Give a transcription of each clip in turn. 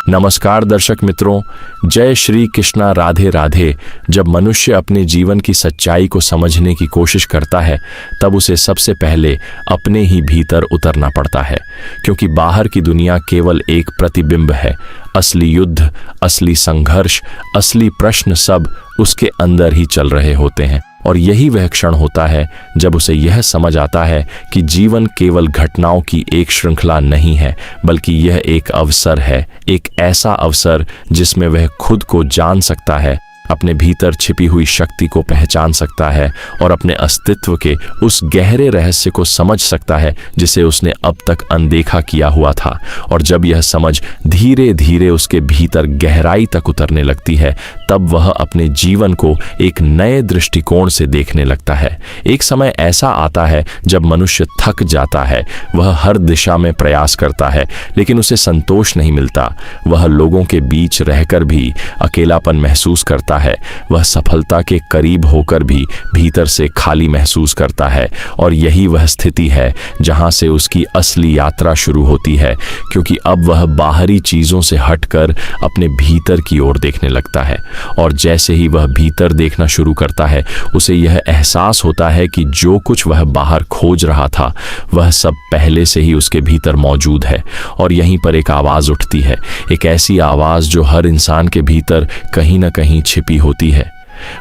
नमस्कार दर्शक मित्रों, जय श्री कृष्णा, राधे राधे। जब मनुष्य अपने जीवन की सच्चाई को समझने की कोशिश करता है तब उसे सबसे पहले अपने ही भीतर उतरना पड़ता है, क्योंकि बाहर की दुनिया केवल एक प्रतिबिंब है। असली युद्ध, असली संघर्ष, असली प्रश्न सब उसके अंदर ही चल रहे होते हैं। और यही वह क्षण होता है जब उसे यह समझ आता है कि जीवन केवल घटनाओं की एक श्रृंखला नहीं है, बल्कि यह एक अवसर है, एक ऐसा अवसर जिसमें वह खुद को जान सकता है, अपने भीतर छिपी हुई शक्ति को पहचान सकता है और अपने अस्तित्व के उस गहरे रहस्य को समझ सकता है जिसे उसने अब तक अनदेखा किया हुआ था। और जब यह समझ धीरे धीरे उसके भीतर गहराई तक उतरने लगती है, तब वह अपने जीवन को एक नए दृष्टिकोण से देखने लगता है। एक समय ऐसा आता है जब मनुष्य थक जाता है, वह हर दिशा में प्रयास करता है लेकिन उसे संतोष नहीं मिलता। वह लोगों के बीच रहकर भी अकेलापन महसूस करता है, वह सफलता के करीब होकर भी भीतर से खाली महसूस करता है। और यही वह स्थिति है जहां से उसकी असली यात्रा शुरू होती है, क्योंकि अब वह बाहरी चीजों से हटकर अपने भीतर की ओर देखने लगता है। और जैसे ही वह भीतर देखना शुरू करता है, उसे यह एहसास होता है कि जो कुछ वह बाहर खोज रहा था वह सब पहले से ही उसके भीतर मौजूद है। और यहीं पर एक आवाज उठती है, एक ऐसी आवाज जो हर इंसान के भीतर कहीं ना कहीं छिपी होती है।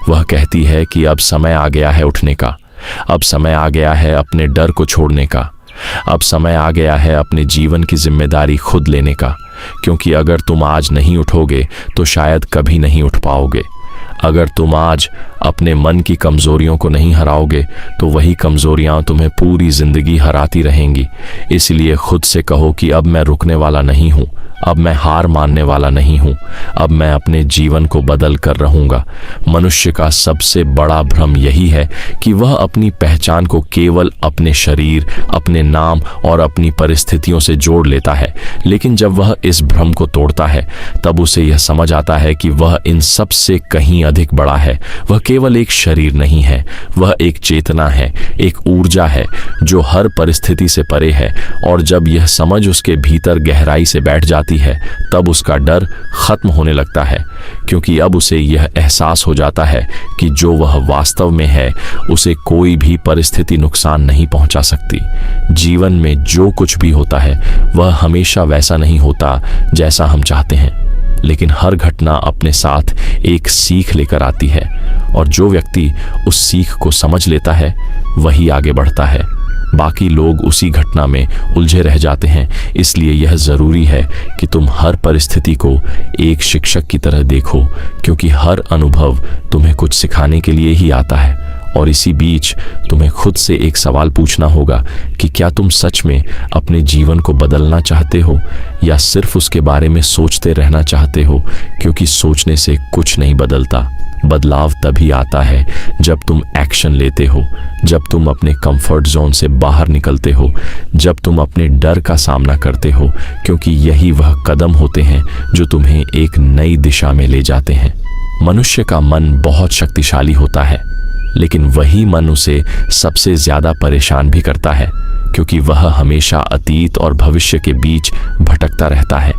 वह कहती है कि अब समय आ गया है उठने का, अब समय आ गया है अपने डर को छोड़ने का, अब समय आ गया है अपने जीवन की जिम्मेदारी खुद लेने का। क्योंकि अगर तुम आज नहीं उठोगे तो शायद कभी नहीं उठ पाओगे। अगर तुम आज अपने मन की कमजोरियों को नहीं हराओगे तो वही कमजोरियां तुम्हें पूरी जिंदगी हराती रहेंगी। इसलिए खुद से कहो कि अब मैं रुकने वाला नहीं हूं, अब मैं हार मानने वाला नहीं हूं, अब मैं अपने जीवन को बदल कर रहूंगा। मनुष्य का सबसे बड़ा भ्रम यही है कि वह अपनी पहचान को केवल अपने शरीर, अपने नाम और अपनी परिस्थितियों से जोड़ लेता है। लेकिन जब वह इस भ्रम को तोड़ता है तब उसे यह समझ आता है कि वह इन सब से कहीं अधिक बड़ा है। वह केवल एक शरीर नहीं है, वह एक चेतना है, एक ऊर्जा है जो हर परिस्थिति से परे है। और जब यह समझ उसके भीतर गहराई से बैठ जाती है तब उसका डर खत्म होने लगता है, क्योंकि अब उसे यह एहसास हो जाता है कि जो वह वास्तव में है उसे कोई भी परिस्थिति नुकसान नहीं पहुंचा सकती। जीवन में जो कुछ भी होता है वह हमेशा वैसा नहीं होता जैसा हम चाहते हैं, लेकिन हर घटना अपने साथ एक सीख लेकर आती है। और जो व्यक्ति उस सीख को समझ लेता है वही आगे बढ़ता है। बाकी लोग उसी घटना में उलझे रह जाते हैं। इसलिए यह जरूरी है कि तुम हर परिस्थिति को एक शिक्षक की तरह देखो, क्योंकि हर अनुभव तुम्हें कुछ सिखाने के लिए ही आता है। और इसी बीच तुम्हें खुद से एक सवाल पूछना होगा कि क्या तुम सच में अपने जीवन को बदलना चाहते हो या सिर्फ उसके बारे में सोचते रहना चाहते हो, क्योंकि सोचने से कुछ नहीं बदलता। बदलाव तभी आता है जब तुम एक्शन लेते हो, जब तुम अपने कंफर्ट जोन से बाहर निकलते हो, जब तुम अपने डर का सामना करते हो, क्योंकि यही वह कदम होते हैं जो तुम्हें एक नई दिशा में ले जाते हैं। मनुष्य का मन बहुत शक्तिशाली होता है, लेकिन वही मन उसे सबसे ज्यादा परेशान भी करता है, क्योंकि वह हमेशा अतीत और भविष्य के बीच भटकता रहता है।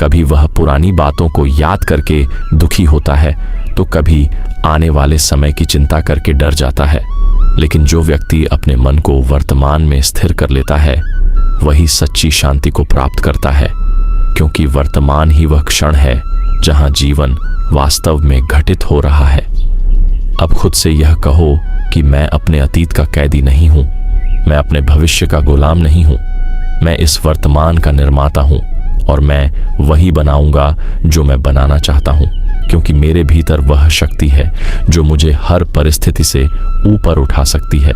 कभी वह पुरानी बातों को याद करके दुखी होता है तो कभी आने वाले समय की चिंता करके डर जाता है। लेकिन जो व्यक्ति अपने मन को वर्तमान में स्थिर कर लेता है वही सच्ची शांति को प्राप्त करता है, क्योंकि वर्तमान ही वह क्षण है जहां जीवन वास्तव में घटित हो रहा है। अब खुद से यह कहो कि मैं अपने अतीत का कैदी नहीं हूं, मैं अपने भविष्य का गुलाम नहीं हूं, मैं इस वर्तमान का निर्माता हूं और मैं वही बनाऊंगा जो मैं बनाना चाहता हूं, क्योंकि मेरे भीतर वह शक्ति है जो मुझे हर परिस्थिति से ऊपर उठा सकती है।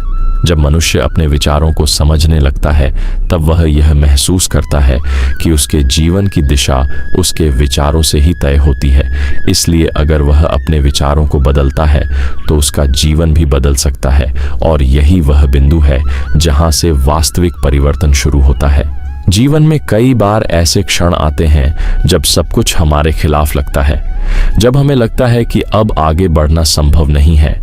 जब मनुष्य अपने विचारों को समझने लगता है तब वह यह महसूस करता है कि उसके जीवन की दिशा उसके विचारों से ही तय होती है। इसलिए अगर वह अपने विचारों को बदलता है तो उसका जीवन भी बदल सकता है। और यही वह बिंदु है जहां से वास्तविक परिवर्तन शुरू होता है। जीवन में कई बार ऐसे क्षण आते हैं जब सब कुछ हमारे खिलाफ लगता है, जब हमें लगता है कि अब आगे बढ़ना संभव नहीं है।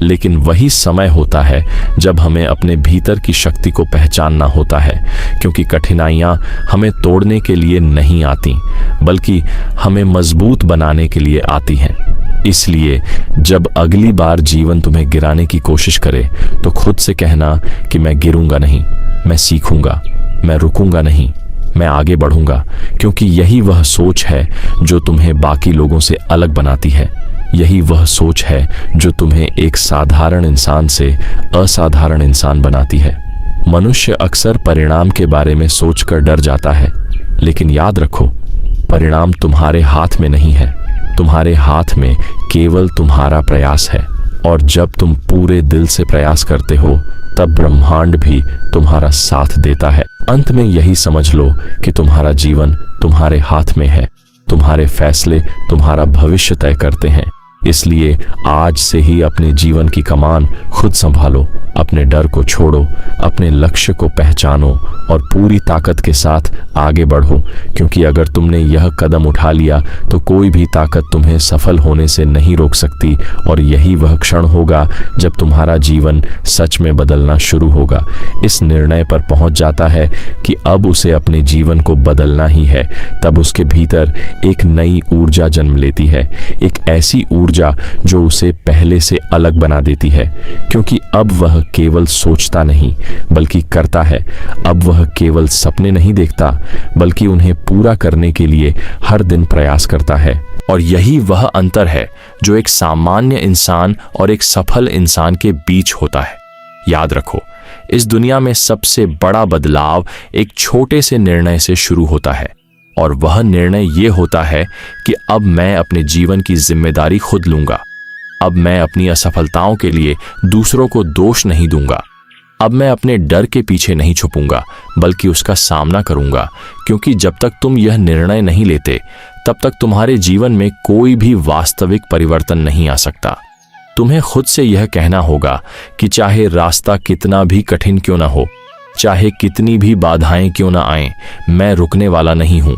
लेकिन वही समय होता है जब हमें अपने भीतर की शक्ति को पहचानना होता है, क्योंकि कठिनाइयां हमें तोड़ने के लिए नहीं आती, बल्कि हमें मजबूत बनाने के लिए आती हैं। इसलिए जब अगली बार जीवन तुम्हें गिराने की कोशिश करे तो खुद से कहना कि मैं गिरूंगा नहीं, मैं सीखूंगा, मैं रुकूंगा नहीं, मैं आगे बढ़ूंगा, क्योंकि यही वह सोच है जो तुम्हें बाकी लोगों से अलग बनाती है। यही वह सोच है जो तुम्हें एक साधारण इंसान से असाधारण इंसान बनाती है। मनुष्य अक्सर परिणाम के बारे में सोचकर डर जाता है, लेकिन याद रखो, परिणाम तुम्हारे हाथ में नहीं है। तुम्हारे हाथ में केवल तुम्हारा प्रयास है, और जब तुम पूरे दिल से प्रयास करते हो तब ब्रह्मांड भी तुम्हारा साथ देता है। अंत में यही समझ लो कि तुम्हारा जीवन तुम्हारे हाथ में है। तुम्हारे फैसले तुम्हारा भविष्य तय करते हैं। इसलिए आज से ही अपने जीवन की कमान खुद संभालो, अपने डर को छोड़ो, अपने लक्ष्य को पहचानो और पूरी ताकत के साथ आगे बढ़ो, क्योंकि अगर तुमने यह कदम उठा लिया तो कोई भी ताकत तुम्हें सफल होने से नहीं रोक सकती। और यही वह क्षण होगा जब तुम्हारा जीवन सच में बदलना शुरू होगा। इस निर्णय पर पहुंच जाता है कि अब उसे अपने जीवन को बदलना ही है, तब उसके भीतर एक नई ऊर्जा जन्म लेती है, एक ऐसी ऊर्जा जो उसे पहले से अलग बना देती है, क्योंकि अब वह केवल सोचता नहीं बल्कि करता है। अब वह केवल सपने नहीं देखता बल्कि उन्हें पूरा करने के लिए हर दिन प्रयास करता है। और यही वह अंतर है जो एक सामान्य इंसान और एक सफल इंसान के बीच होता है। याद रखो, इस दुनिया में सबसे बड़ा बदलाव एक छोटे से निर्णय से शुरू होता है, और वह निर्णय ये होता है कि अब मैं अपने जीवन की जिम्मेदारी खुद लूंगा। अब मैं अपनी असफलताओं के लिए दूसरों को दोष नहीं दूंगा। अब मैं अपने डर के पीछे नहीं छुपूंगा बल्कि उसका सामना करूंगा, क्योंकि जब तक तुम यह निर्णय नहीं लेते तब तक तुम्हारे जीवन में कोई भी वास्तविक परिवर्तन नहीं आ सकता। तुम्हें खुद से यह कहना होगा कि चाहे रास्ता कितना भी कठिन क्यों ना हो, चाहे कितनी भी बाधाएं क्यों ना आएं, मैं रुकने वाला नहीं हूं,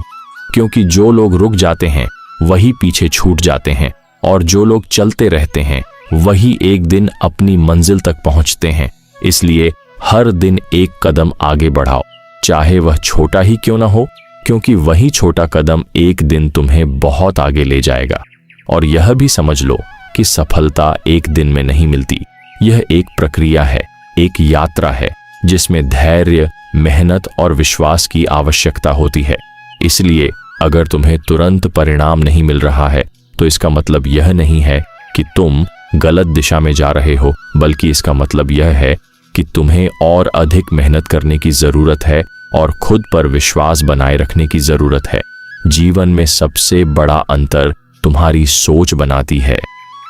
क्योंकि जो लोग रुक जाते हैं वही पीछे छूट जाते हैं, और जो लोग चलते रहते हैं वही एक दिन अपनी मंजिल तक पहुंचते हैं। इसलिए हर दिन एक कदम आगे बढ़ाओ, चाहे वह छोटा ही क्यों ना हो, क्योंकि वही छोटा कदम एक दिन तुम्हें बहुत आगे ले जाएगा। और यह भी समझ लो कि सफलता एक दिन में नहीं मिलती। यह एक प्रक्रिया है, एक यात्रा है जिसमें धैर्य, मेहनत और विश्वास की आवश्यकता होती है। इसलिए अगर तुम्हें तुरंत परिणाम नहीं मिल रहा है तो इसका मतलब यह नहीं है कि तुम गलत दिशा में जा रहे हो, बल्कि इसका मतलब यह है कि तुम्हें और अधिक मेहनत करने की जरूरत है और खुद पर विश्वास बनाए रखने की जरूरत है। जीवन में सबसे बड़ा अंतर तुम्हारी सोच बनाती है।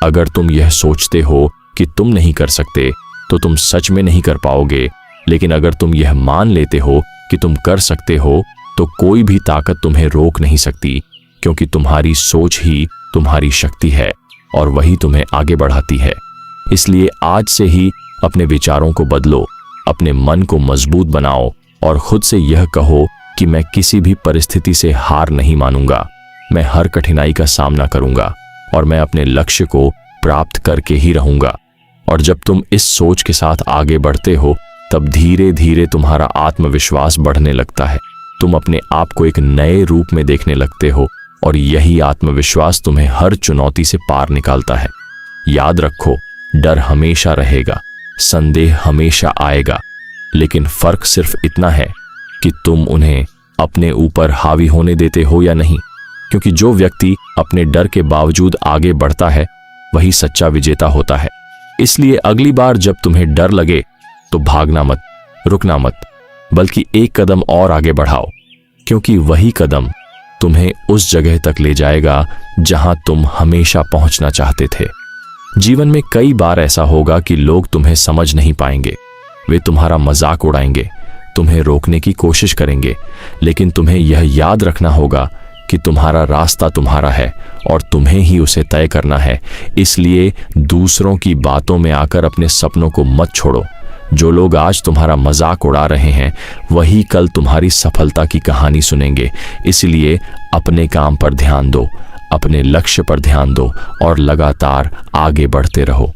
अगर तुम यह सोचते हो कि तुम नहीं कर सकते तो तुम सच में नहीं कर पाओगे, लेकिन अगर तुम यह मान लेते हो कि तुम कर सकते हो तो कोई भी ताकत तुम्हें रोक नहीं सकती, क्योंकि तुम्हारी सोच ही तुम्हारी शक्ति है और वही तुम्हें आगे बढ़ाती है। इसलिए आज से ही अपने विचारों को बदलो, अपने मन को मजबूत बनाओ और खुद से यह कहो कि मैं किसी भी परिस्थिति से हार नहीं मानूंगा। मैं हर कठिनाई का सामना करूंगा और मैं अपने लक्ष्य को प्राप्त करके ही रहूंगा। और जब तुम इस सोच के साथ आगे बढ़ते हो तब धीरे धीरे तुम्हारा आत्मविश्वास बढ़ने लगता है। तुम अपने आप को एक नए रूप में देखने लगते हो और यही आत्मविश्वास तुम्हें हर चुनौती से पार निकालता है। याद रखो, डर हमेशा रहेगा, संदेह हमेशा आएगा, लेकिन फर्क सिर्फ इतना है कि तुम उन्हें अपने ऊपर हावी होने देते हो या नहीं। क्योंकि जो व्यक्ति अपने डर के बावजूद आगे बढ़ता है वही सच्चा विजेता होता है। इसलिए अगली बार जब तुम्हें डर लगे तो भागना मत, रुकना मत, बल्कि एक कदम और आगे बढ़ाओ, क्योंकि वही कदम तुम्हें उस जगह तक ले जाएगा जहां तुम हमेशा पहुंचना चाहते थे। जीवन में कई बार ऐसा होगा कि लोग तुम्हें समझ नहीं पाएंगे, वे तुम्हारा मजाक उड़ाएंगे, तुम्हें रोकने की कोशिश करेंगे, लेकिन तुम्हें यह याद रखना होगा कि तुम्हारा रास्ता तुम्हारा है और तुम्हें ही उसे तय करना है। इसलिए दूसरों की बातों में आकर अपने सपनों को मत छोड़ो। जो लोग आज तुम्हारा मजाक उड़ा रहे हैं वही कल तुम्हारी सफलता की कहानी सुनेंगे। इसलिए अपने काम पर ध्यान दो, अपने लक्ष्य पर ध्यान दो और लगातार आगे बढ़ते रहो।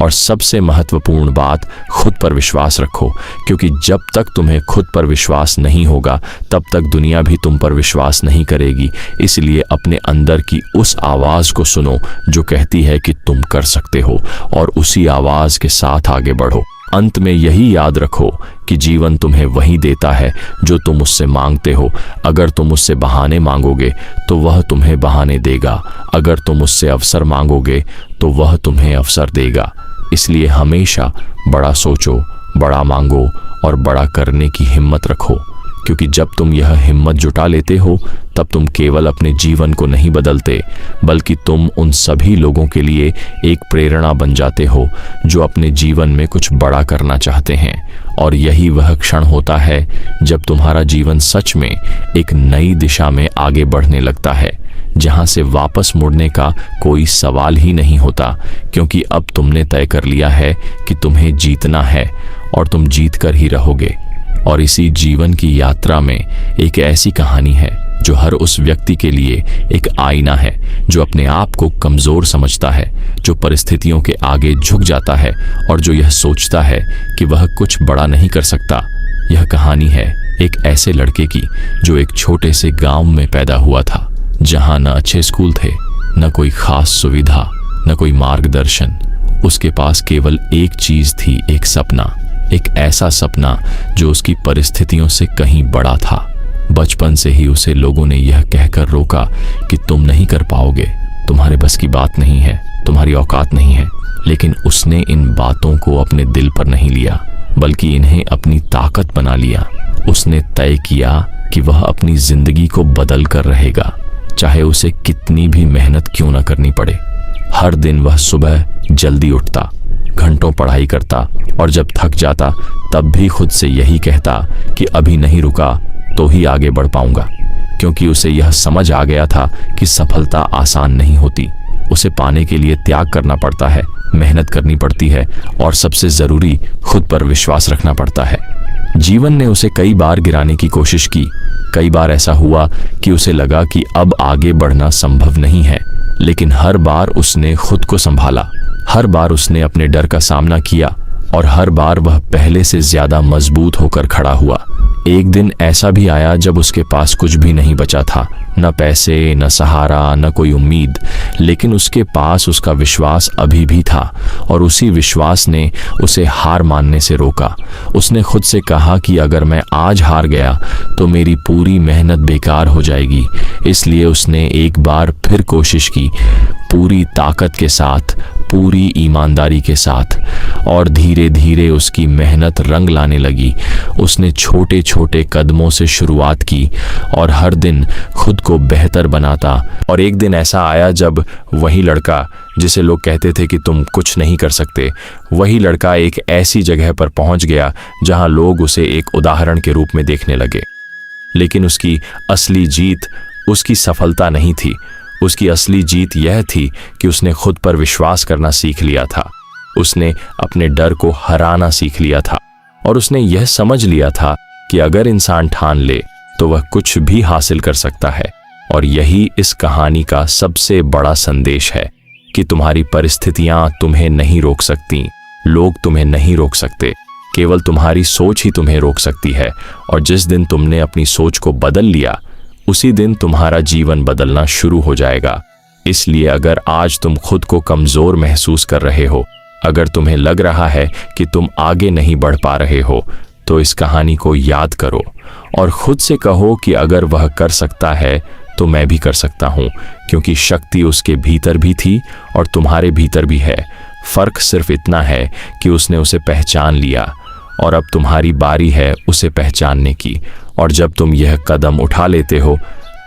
और सबसे महत्वपूर्ण बात, खुद पर विश्वास रखो, क्योंकि जब तक तुम्हें खुद पर विश्वास नहीं होगा तब तक दुनिया भी तुम पर विश्वास नहीं करेगी। इसलिए अपने अंदर की उस आवाज़ को सुनो जो कहती है कि तुम कर सकते हो, और उसी आवाज़ के साथ आगे बढ़ो। अंत में यही याद रखो कि जीवन तुम्हें वही देता है जो तुम उससे मांगते हो। अगर तुम उससे बहाने मांगोगे तो वह तुम्हें बहाने देगा, अगर तुम उससे अवसर मांगोगे तो वह तुम्हें अवसर देगा। इसलिए हमेशा बड़ा सोचो, बड़ा मांगो और बड़ा करने की हिम्मत रखो, क्योंकि जब तुम यह हिम्मत जुटा लेते हो तब तुम केवल अपने जीवन को नहीं बदलते, बल्कि तुम उन सभी लोगों के लिए एक प्रेरणा बन जाते हो जो अपने जीवन में कुछ बड़ा करना चाहते हैं। और यही वह क्षण होता है जब तुम्हारा जीवन सच में एक नई दिशा में आगे बढ़ने लगता है, जहां से वापस मुड़ने का कोई सवाल ही नहीं होता, क्योंकि अब तुमने तय कर लिया है कि तुम्हें जीतना है और तुम जीत कर ही रहोगे। और इसी जीवन की यात्रा में एक ऐसी कहानी है जो हर उस व्यक्ति के लिए एक आईना है, जो अपने आप को कमज़ोर समझता है, जो परिस्थितियों के आगे झुक जाता है और जो यह सोचता है कि वह कुछ बड़ा नहीं कर सकता। यह कहानी है एक ऐसे लड़के की जो एक छोटे से गांव में पैदा हुआ था, जहां न अच्छे स्कूल थे, न कोई खास सुविधा, न कोई मार्गदर्शन। उसके पास केवल एक चीज थी, एक सपना, एक ऐसा सपना जो उसकी परिस्थितियों से कहीं बड़ा था। बचपन से ही उसे लोगों ने यह कहकर रोका कि तुम नहीं कर पाओगे, तुम्हारे बस की बात नहीं है, तुम्हारी औकात नहीं है। लेकिन उसने इन बातों को अपने दिल पर नहीं लिया, बल्कि इन्हें अपनी ताकत बना लिया। उसने तय किया कि वह अपनी जिंदगी को बदल कर रहेगा, चाहे उसे कितनी भी मेहनत क्यों न करनी पड़े। हर दिन वह सुबह जल्दी उठता, घंटों पढ़ाई करता और जब थक जाता तब भी खुद से यही कहता कि अभी नहीं रुका तो ही आगे बढ़ पाऊंगा, क्योंकि उसे यह समझ आ गया था कि सफलता आसान नहीं होती। उसे पाने के लिए त्याग करना पड़ता है, मेहनत करनी पड़ती है और सबसे जरूरी खुद पर विश्वास रखना पड़ता है। जीवन ने उसे कई बार गिराने की कोशिश की, कई बार ऐसा हुआ कि उसे लगा कि अब आगे बढ़ना संभव नहीं है, लेकिन हर बार उसने खुद को संभाला, हर बार उसने अपने डर का सामना किया और हर बार वह पहले से ज्यादा मजबूत होकर खड़ा हुआ। एक दिन ऐसा भी आया जब उसके पास कुछ भी नहीं बचा था, न पैसे, न सहारा, न कोई उम्मीद, लेकिन उसके पास उसका विश्वास अभी भी था और उसी विश्वास ने उसे हार मानने से रोका। उसने खुद से कहा कि अगर मैं आज हार गया तो मेरी पूरी मेहनत बेकार हो जाएगी। इसलिए उसने एक बार फिर कोशिश की, पूरी ताकत के साथ, पूरी ईमानदारी के साथ, और धीरे धीरे उसकी मेहनत रंग लाने लगी। उसने छोटे छोटे कदमों से शुरुआत की और हर दिन खुद को बेहतर बनाता। और एक दिन ऐसा आया जब वही लड़का जिसे लोग कहते थे कि तुम कुछ नहीं कर सकते, वही लड़का एक ऐसी जगह पर पहुंच गया जहां लोग उसे एक उदाहरण के रूप में देखने लगे। लेकिन उसकी असली जीत उसकी सफलता नहीं थी। उसकी असली जीत यह थी कि उसने खुद पर विश्वास करना सीख लिया था, उसने अपने डर को हराना सीख लिया था और उसने यह समझ लिया था कि अगर इंसान ठान ले तो वह कुछ भी हासिल कर सकता है। और यही इस कहानी का सबसे बड़ा संदेश है कि तुम्हारी परिस्थितियां तुम्हें नहीं रोक सकती, लोग तुम्हें नहीं रोक सकते, केवल तुम्हारी सोच ही तुम्हें रोक सकती है। और जिस दिन तुमने अपनी सोच को बदल लिया, उसी दिन तुम्हारा जीवन बदलना शुरू हो जाएगा। इसलिए अगर आज तुम खुद को कमजोर महसूस कर रहे हो, अगर तुम्हें लग रहा है कि तुम आगे नहीं बढ़ पा रहे हो, तो इस कहानी को याद करो और खुद से कहो कि अगर वह कर सकता है तो मैं भी कर सकता हूँ, क्योंकि शक्ति उसके भीतर भी थी और तुम्हारे भीतर भी है। फर्क सिर्फ इतना है कि उसने उसे पहचान लिया और अब तुम्हारी बारी है उसे पहचानने की। और जब तुम यह कदम उठा लेते हो,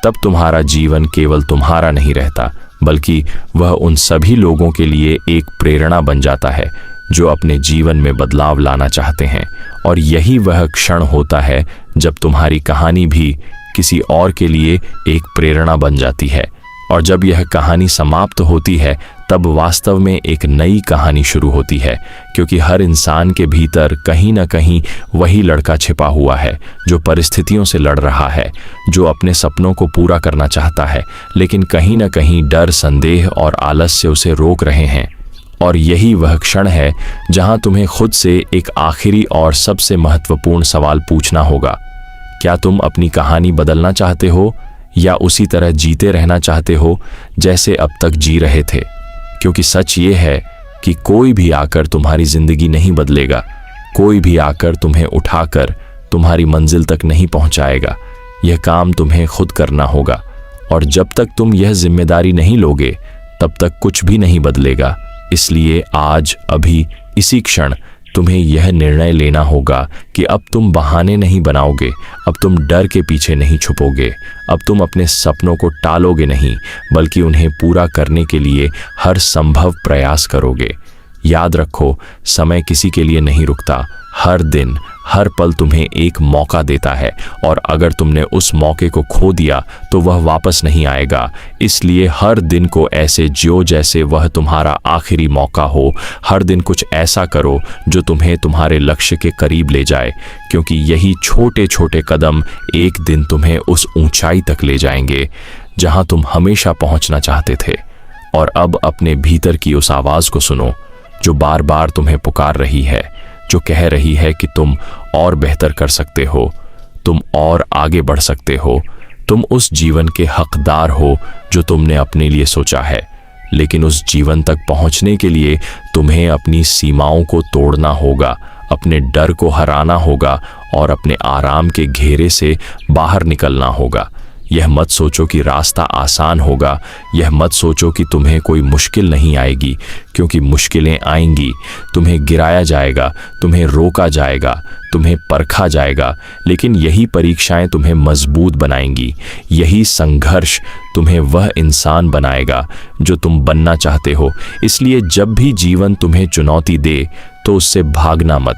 तब तुम्हारा जीवन केवल तुम्हारा नहीं रहता, बल्कि वह उन सभी लोगों के लिए एक प्रेरणा बन जाता है जो अपने जीवन में बदलाव लाना चाहते हैं। और यही वह क्षण होता है जब तुम्हारी कहानी भी किसी और के लिए एक प्रेरणा बन जाती है। और जब यह कहानी समाप्त होती है, तब वास्तव में एक नई कहानी शुरू होती है, क्योंकि हर इंसान के भीतर कहीं ना कहीं वही लड़का छिपा हुआ है जो परिस्थितियों से लड़ रहा है, जो अपने सपनों को पूरा करना चाहता है, लेकिन कहीं ना कहीं डर, संदेह और आलस्य उसे रोक रहे हैं। और यही वह क्षण है जहां तुम्हें खुद से एक आखिरी और सबसे महत्वपूर्ण सवाल पूछना होगा। क्या तुम अपनी कहानी बदलना चाहते हो या उसी तरह जीते रहना चाहते हो जैसे अब तक जी रहे थे? क्योंकि सच ये है कि कोई भी आकर तुम्हारी जिंदगी नहीं बदलेगा, कोई भी आकर तुम्हें उठाकर तुम्हारी मंजिल तक नहीं पहुंचाएगा। यह काम तुम्हें खुद करना होगा, और जब तक तुम यह जिम्मेदारी नहीं लोगे तब तक कुछ भी नहीं बदलेगा। इसलिए आज, अभी, इसी क्षण तुम्हें यह निर्णय लेना होगा कि अब तुम बहाने नहीं बनाओगे, अब तुम डर के पीछे नहीं छुपोगे, अब तुम अपने सपनों को टालोगे नहीं, बल्कि उन्हें पूरा करने के लिए हर संभव प्रयास करोगे। याद रखो, समय किसी के लिए नहीं रुकता। हर दिन, हर पल तुम्हें एक मौका देता है, और अगर तुमने उस मौके को खो दिया तो वह वापस नहीं आएगा। इसलिए हर दिन को ऐसे जियो जैसे वह तुम्हारा आखिरी मौका हो। हर दिन कुछ ऐसा करो जो तुम्हें तुम्हारे लक्ष्य के करीब ले जाए, क्योंकि यही छोटे छोटे कदम एक दिन तुम्हें उस ऊंचाई तक ले जाएंगे जहां तुम हमेशा पहुंचना चाहते थे। और अब अपने भीतर की उस आवाज को सुनो जो बार बार तुम्हें पुकार रही है, जो कह रही है कि तुम और बेहतर कर सकते हो, तुम और आगे बढ़ सकते हो, तुम उस जीवन के हकदार हो जो तुमने अपने लिए सोचा है। लेकिन उस जीवन तक पहुंचने के लिए तुम्हें अपनी सीमाओं को तोड़ना होगा, अपने डर को हराना होगा और अपने आराम के घेरे से बाहर निकलना होगा। यह मत सोचो कि रास्ता आसान होगा, यह मत सोचो कि तुम्हें कोई मुश्किल नहीं आएगी, क्योंकि मुश्किलें आएंगी। तुम्हें गिराया जाएगा, तुम्हें रोका जाएगा, तुम्हें परखा जाएगा, लेकिन यही परीक्षाएं तुम्हें मजबूत बनाएंगी। यही संघर्ष तुम्हें वह इंसान बनाएगा जो तुम बनना चाहते हो। इसलिए जब भी जीवन तुम्हें चुनौती दे तो उससे भागना मत,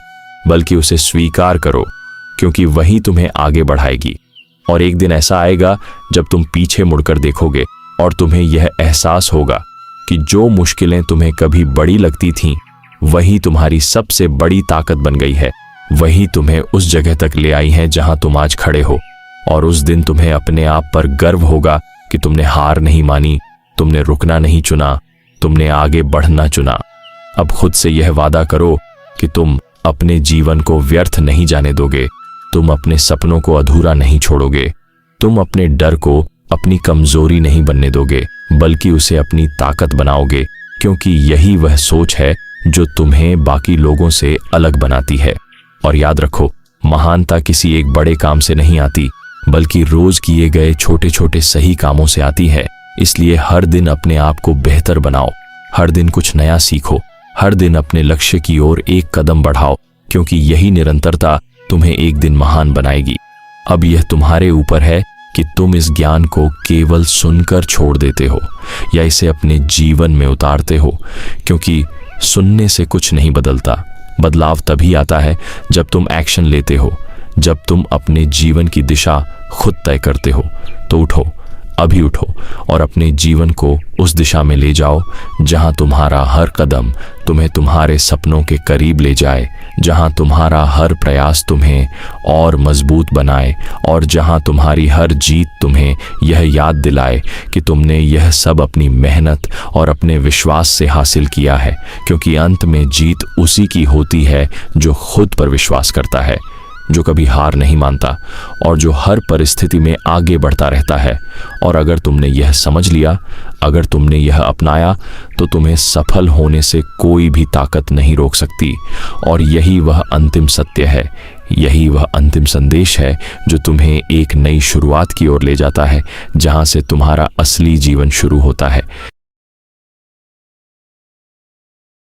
बल्कि उसे स्वीकार करो, क्योंकि वही तुम्हें आगे बढ़ाएगी। और एक दिन ऐसा आएगा जब तुम पीछे मुड़कर देखोगे और तुम्हें यह एहसास होगा कि जो मुश्किलें तुम्हें कभी बड़ी लगती थीं, वही तुम्हारी सबसे बड़ी ताकत बन गई है। वही तुम्हें उस जगह तक ले आई है जहां तुम आज खड़े हो। और उस दिन तुम्हें अपने आप पर गर्व होगा कि तुमने हार नहीं मानी, तुमने रुकना नहीं चुना, तुमने आगे बढ़ना चुना। अब खुद से यह वादा करो कि तुम अपने जीवन को व्यर्थ नहीं जाने दोगे, तुम अपने सपनों को अधूरा नहीं छोड़ोगे, तुम अपने डर को अपनी कमजोरी नहीं बनने दोगे, बल्कि उसे अपनी ताकत बनाओगे, क्योंकि यही वह सोच है जो तुम्हें बाकी लोगों से अलग बनाती है। और याद रखो, महानता किसी एक बड़े काम से नहीं आती, बल्कि रोज किए गए छोटे छोटे सही कामों से आती है। इसलिए हर दिन अपने आप को बेहतर बनाओ, हर दिन कुछ नया सीखो, हर दिन अपने लक्ष्य की ओर एक कदम बढ़ाओ, क्योंकि यही निरंतरता तुम्हें एक दिन महान बनाएगी। अब यह तुम्हारे ऊपर है कि तुम इस ज्ञान को केवल सुनकर छोड़ देते हो या इसे अपने जीवन में उतारते हो, क्योंकि सुनने से कुछ नहीं बदलता। बदलाव तभी आता है जब तुम एक्शन लेते हो, जब तुम अपने जीवन की दिशा खुद तय करते हो। तो उठो, अभी उठो और अपने जीवन को उस दिशा में ले जाओ जहां तुम्हारा हर कदम तुम्हें तुम्हारे सपनों के करीब ले जाए, जहां तुम्हारा हर प्रयास तुम्हें और मजबूत बनाए, और जहां तुम्हारी हर जीत तुम्हें यह याद दिलाए कि तुमने यह सब अपनी मेहनत और अपने विश्वास से हासिल किया है। क्योंकि अंत में जीत उसी की होती है जो खुद पर विश्वास करता है, जो कभी हार नहीं मानता और जो हर परिस्थिति में आगे बढ़ता रहता है। और अगर तुमने यह समझ लिया, अगर तुमने यह अपनाया, तो तुम्हें सफल होने से कोई भी ताकत नहीं रोक सकती। और यही वह अंतिम सत्य है, यही वह अंतिम संदेश है जो तुम्हें एक नई शुरुआत की ओर ले जाता है, जहां से तुम्हारा असली जीवन शुरू होता है।